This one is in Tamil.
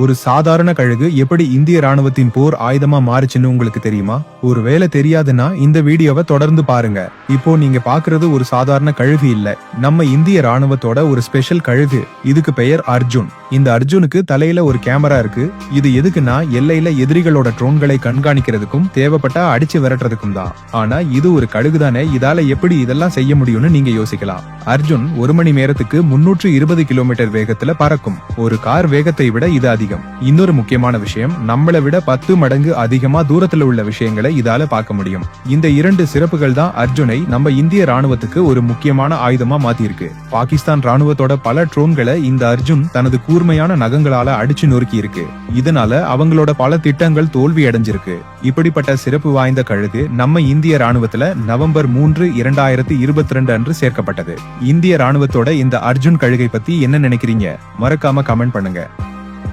ஒரு சாதாரண கழுகு எப்படி இந்திய ராணுவத்தின் போர் ஆயுதமா மாறுச்சுன்னு உங்களுக்கு தெரியுமா? ஒருவேளை தெரியாதுன்னா இந்த வீடியோவை தொடர்ந்து பாருங்க. இப்போ நீங்க பாக்குறது ஒரு சாதாரண கழுகு இல்ல, நம்ம இந்திய ராணுவத்தோட ஒரு ஸ்பெஷல் கழுகு. இதுக்கு பெயர் அர்ஜுன். இந்த அர்ஜுனுக்கு தலையில ஒரு கேமரா இருக்கு. இது எதுக்குன்னா எல்லையில எதிரிகளோட ட்ரோன்களை கண்காணிக்கிறதுக்கும் தேவைப்பட்டா அடிச்சு விரட்டுறதுக்கும் தான். ஆனா இது ஒரு கழுகு தானே, இதால எப்படி இதெல்லாம் செய்ய முடியும்னு நீங்க யோசிக்கலாம். அர்ஜுன் 1 மணி நேரத்துக்கு 320 கிலோமீட்டர் வேகத்துல பறக்கும். ஒரு கார் வேகத்தை விட இது அதிகம். இன்னொரு முக்கியமான விஷயம், நம்மளை விட 10 மடங்கு அதிகமா தூரத்துல உள்ள விஷயங்களை இதால பார்க்க முடியும். இந்த 2 சிறப்புகள் தான் அர்ஜுனை நம்ம இந்திய ராணுவத்துக்கு ஒரு முக்கியமான ஆயுதமா மாத்திருக்கு. பாகிஸ்தான் ராணுவத்தோட பல ட்ரோன்களை இந்த அர்ஜுன் தனது கூர்மையான நகங்களால அடிச்சு நொறுக்கி இருக்கு. இதனால அவங்களோட பல திட்டங்கள் தோல்வி அடைஞ்சிருக்கு. இப்படிப்பட்ட சிறப்பு வாய்ந்த கழுகு நம்ம இந்திய ராணுவத்துல நவம்பர் 3, 2022 அன்று சேர்க்கப்பட்டது. இந்திய ராணுவத்தோட இந்த அர்ஜுன் கழுகை பத்தி என்ன நினைக்கிறீங்க? மறக்காம கமெண்ட் பண்ணுங்க.